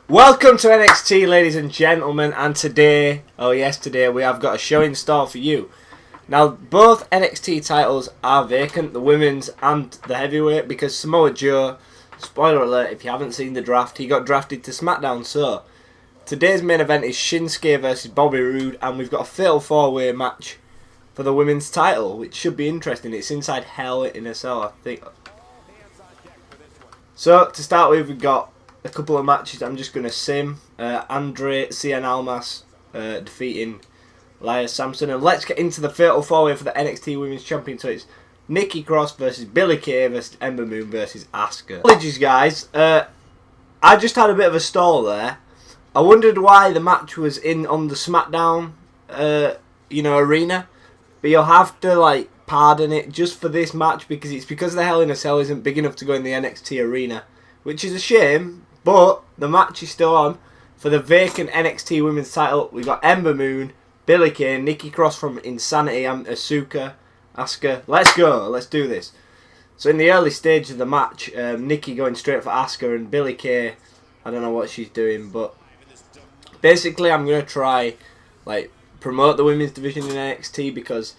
Welcome to NXT, ladies and gentlemen, and today, today we have got a show in store for you. Now, both NXT titles are vacant, the women's and the heavyweight, because Samoa Joe, spoiler alert, if you haven't seen the draft, he got drafted to SmackDown. So, today's main event is Shinsuke versus Bobby Roode, and we've got a fatal four-way match for the women's title, which should be interesting. It's inside Hell in a Cell, I think. So, to start with, we've got a couple of matches I'm just going to sim. Andre Cien Almas defeating Elias Samson. And let's get into the fatal four-way for the NXT Women's Champion. So it's Nikki Cross versus Billie Kay versus Ember Moon versus Asuka. Apologies, guys. I just had a bit of a stall there. I wondered why the match was on the SmackDown arena. But you'll have to pardon it just for this match because the Hell in a Cell isn't big enough to go in the NXT arena, which is a shame. But the match is still on for the vacant NXT Women's title. We've got Ember Moon, Billie Kay, Nikki Cross from Insanity, and Asuka. Let's go. Let's do this. So in the early stage of the match, Nikki going straight for Asuka, and Billie Kay, I don't know what she's doing, but basically I'm going to try promote the women's division in NXT because,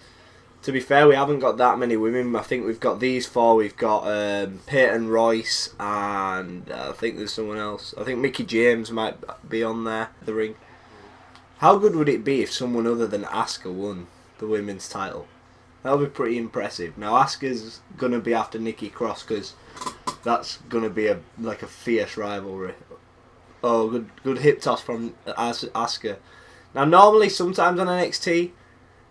to be fair, we haven't got that many women. I think we've got these four. We've got Peyton Royce, and I think there's someone else. I think Mickie James might be on there, the ring. How good would it be if someone other than Asuka won the women's title? That would be pretty impressive. Now, Asuka's going to be after Nikki Cross because that's going to be a fierce rivalry. Oh, good hip toss from Asuka. Now, normally, sometimes on NXT,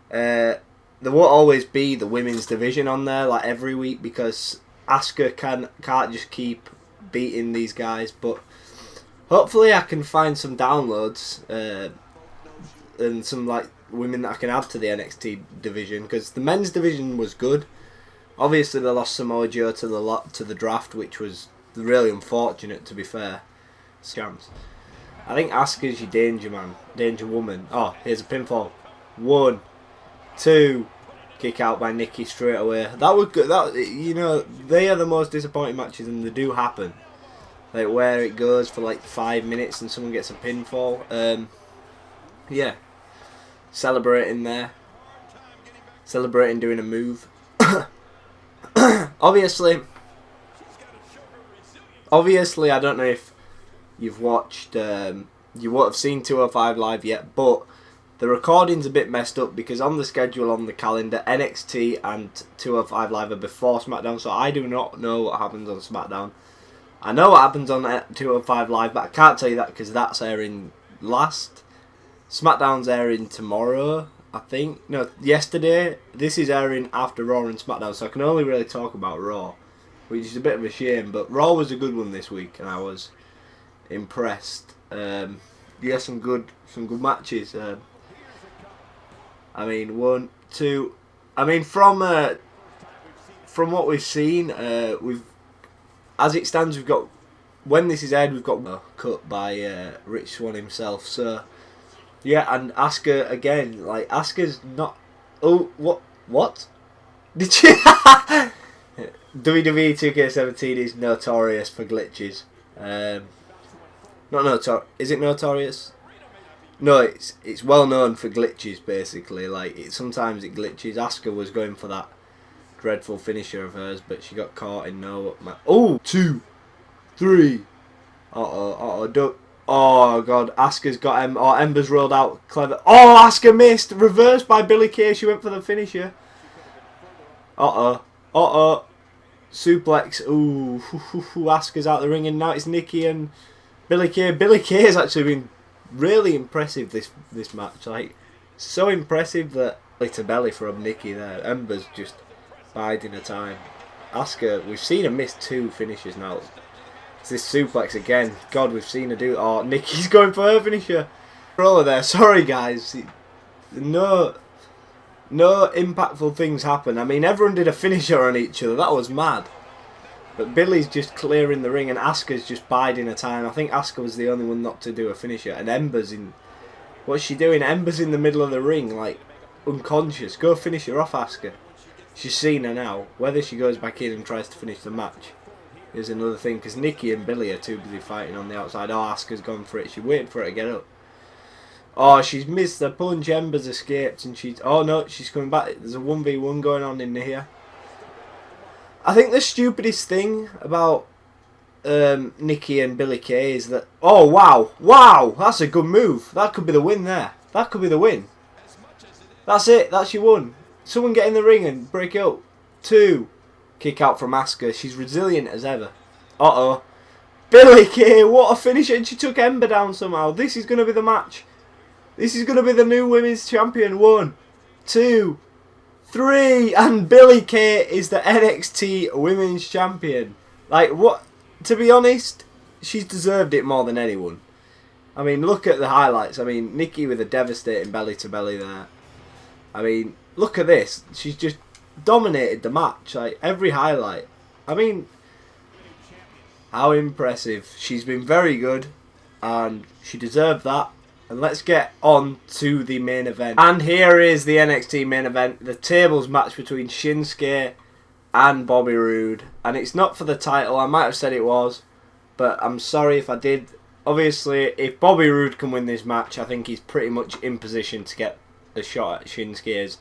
there won't always be the women's division on there every week because Asuka can't just keep beating these guys. But hopefully I can find some downloads and some women that I can add to the NXT division because the men's division was good. Obviously they lost Samoa Joe to the draft, which was really unfortunate, to be fair. Scams. I think Asuka's your danger woman. Oh, here's a pinfall. 1, 2, kick out by Nikki straight away. That was good. They are the most disappointing matches, and they do happen. Where it goes for 5 minutes and someone gets a pinfall. Yeah, celebrating there, celebrating doing a move. Obviously, I don't know if you've watched. You won't have seen 205 Live yet, but the recording's a bit messed up because on the schedule on the calendar, NXT and 205 Live are before SmackDown, so I do not know what happens on SmackDown. I know what happens on 205 Live, but I can't tell you that because that's airing last. SmackDown's airing tomorrow, I think. No, yesterday. This is airing after Raw and SmackDown, so I can only really talk about Raw, which is a bit of a shame, but Raw was a good one this week, and I was impressed. Some good matches. I mean, 1, 2. I mean, from what we've seen, as it stands, we've got, when this is aired, we've got cut by Rich Swann himself. So yeah, and Asuka again. Asuka's not. Oh, what? Did you? WWE 2k17 is notorious for glitches. Not notorious. Is it notorious? No, it's well known for glitches, basically. Sometimes it glitches. Asuka was going for that dreadful finisher of hers, but she got caught in no... Oh! 2, 3. Duck. Oh, God. Asuka's got Ember's rolled out. Clever. Oh, Asuka missed! Reversed by Billie Kay. She went for the finisher. Suplex. Ooh. Asuka's out the ring, and now it's Nikki and Billie Kay. Billie Kay has actually been really impressive this match. So impressive that to belly from Nikki there. Ember's just biding her time. Asuka, we've seen her miss 2 finishes now. It's this suplex again. God, we've seen her do. Oh, Nikki's going for her finisher. Roller there. Sorry, guys. No impactful things happen. I mean, everyone did a finisher on each other. That was mad. But Billie's just clearing the ring and Asuka's just biding her time. I think Asuka was the only one not to do a finisher. And Ember's in... What's she doing? Ember's in the middle of the ring, unconscious. Go finish her off, Asuka. She's seen her now. Whether she goes back in and tries to finish the match, Here's another thing, because Nikki and Billie are too busy fighting on the outside. Oh, Asuka's gone for it. She waited for it to get up. Oh, she's missed the punch. Ember's escaped, and she's... Oh, no, she's coming back. There's a 1v1 going on in here. I think the stupidest thing about Nikki and Billie Kay is that... Oh, wow. Wow, that's a good move. That could be the win there. That could be the win. That's it. That's your one. Someone get in the ring and break it up. 2. Kick out from Asuka. She's resilient as ever. Uh-oh. Billie Kay, what a finish. And she took Ember down somehow. This is going to be the match. This is going to be the new women's champion. 1, 2, 3. And Billie Kay is the NXT women's champion. Like, what? To be honest, she's deserved it more than anyone. I mean, look at the highlights. I mean, Nikki with a devastating belly to belly there. I mean, look at this. She's just dominated the match. Like, every highlight. I mean, how impressive. She's been very good. And she deserved that. And let's get on to the main event. And here is the NXT main event. The tables match between Shinsuke and Bobby Roode. And it's not for the title. I might have said it was. But I'm sorry if I did. Obviously, if Bobby Roode can win this match, I think he's pretty much in position to get a shot at Shinsuke's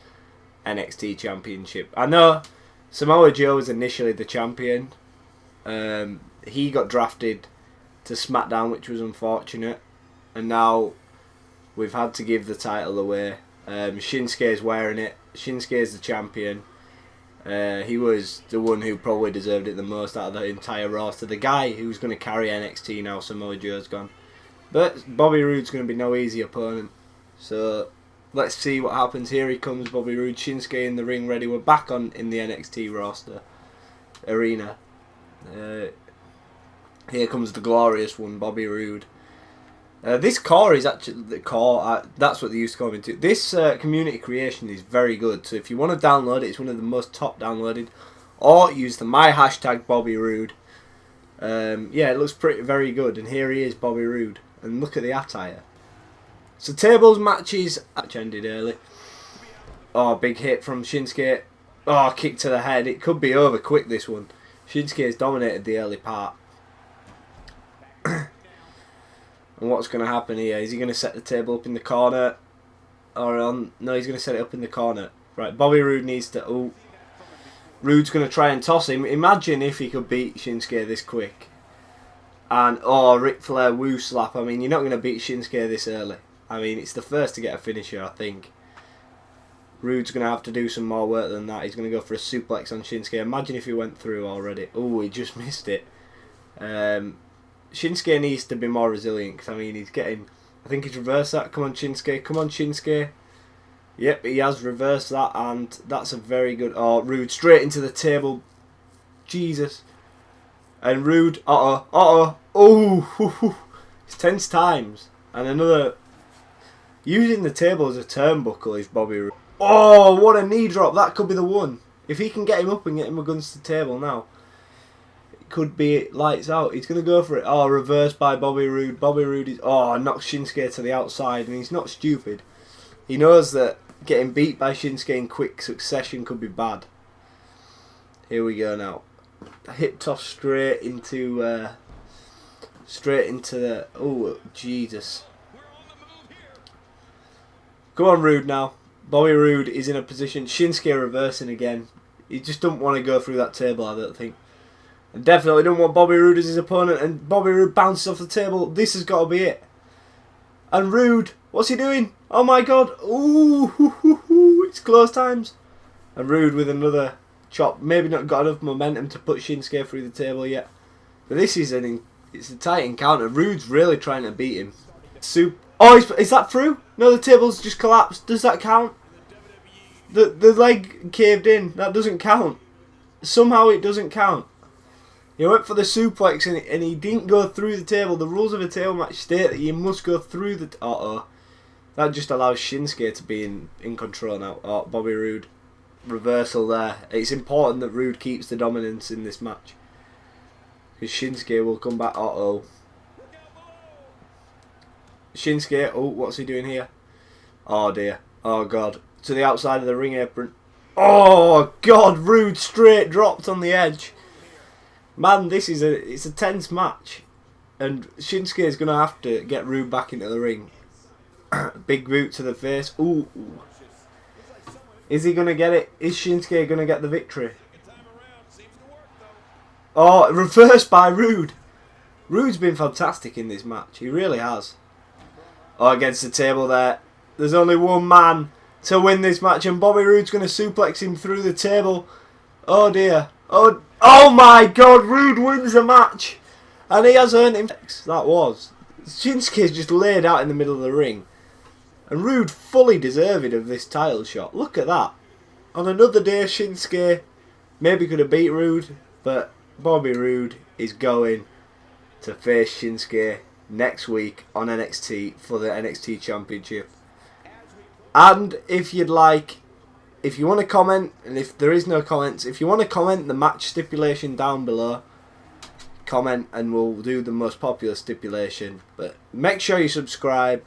NXT championship. I know Samoa Joe was initially the champion. He got drafted to SmackDown, which was unfortunate. And now we've had to give the title away. Shinsuke's wearing it. Shinsuke's the champion. He was the one who probably deserved it the most out of the entire roster. The guy who's going to carry NXT now, Samoa Joe's gone. But Bobby Roode's going to be no easy opponent. So let's see what happens. Here he comes, Bobby Roode. Shinsuke in the ring ready. We're back on in the NXT roster arena. Here comes the glorious one, Bobby Roode. This core is actually the core. That's what they used to call it. This community creation is very good. So if you want to download it, it's one of the most top downloaded. Or use the my hashtag Bobby Roode. Yeah, it looks very good. And here he is, Bobby Roode. And look at the attire. So tables matches match ended early. Oh, big hit from Shinsuke. Oh, kick to the head. It could be over quick, this one. Shinsuke has dominated the early part. And what's going to happen here? Is he going to set the table up in the corner? Or on? No, he's going to set it up in the corner. Right, Bobby Roode needs to... Oh, Roode's going to try and toss him. Imagine if he could beat Shinsuke this quick. And, oh, Ric Flair woo slap. I mean, you're not going to beat Shinsuke this early. I mean, it's the first to get a finisher, I think. Roode's going to have to do some more work than that. He's going to go for a suplex on Shinsuke. Imagine if he went through already. Oh, he just missed it. Shinsuke needs to be more resilient, because I mean, he's getting... I think he's reversed that. Come on, Shinsuke. Come on, Shinsuke. Yep, he has reversed that, and that's a very good... Oh, Roode straight into the table. Jesus. And Roode... Uh-oh. Uh-oh. Oh, it's tense times. And another... Using the table as a turnbuckle is Bobby Roode. Oh, what a knee drop. That could be the one. If he can get him up and get him against the table now, it could be lights out. He's going to go for it. Oh, reversed by Bobby Roode. Bobby Roode is... Oh, knocks Shinsuke to the outside. And he's not stupid. He knows that getting beat by Shinsuke in quick succession could be bad. Here we go now. Hip toss straight into the... Oh, Jesus. Come on, Roode now. Bobby Roode is in a position. Shinsuke reversing again. He just don't want to go through that table, I don't think. And definitely don't want Bobby Roode as his opponent. And Bobby Roode bounces off the table. This has got to be it. And Roode, what's he doing? Oh my God. Ooh, it's close times. And Roode with another chop. Maybe not got enough momentum to put Shinsuke through the table yet. But this is it's a tight encounter. Roode's really trying to beat him. Oh, is that through? No, the table's just collapsed. Does that count? The leg caved in. That doesn't count. Somehow it doesn't count. He went for the suplex and he didn't go through the table. The rules of a table match state that you must go through the... Uh-oh. That just allows Shinsuke to be in control now. Oh, Bobby Roode. Reversal there. It's important that Roode keeps the dominance in this match. Because Shinsuke will come back. Uh-oh. Shinsuke, oh, what's he doing here? Oh dear, oh God, to the outside of the ring apron. Oh God, Roode straight dropped on the edge. Man, it's a tense match. And Shinsuke is going to have to get Roode back into the ring. Big boot to the face. Ooh. Is he going to get it? Is Shinsuke going to get the victory? Oh, reversed by Roode. Roode's been fantastic in this match. He really has. Oh, against the table there. There's only one man to win this match. And Bobby Roode's going to suplex him through the table. Oh, dear. Oh my God. Roode wins the match. And he has earned him. That was. Shinsuke's just laid out in the middle of the ring. And Roode fully deserving of this title shot. Look at that. On another day, Shinsuke maybe could have beat Roode. But Bobby Roode is going to face Shinsuke next week on NXT for the NXT Championship. And if you want to comment, and if there is no comments, if you want to comment the match stipulation down below, comment and we'll do the most popular stipulation. But make sure you subscribe.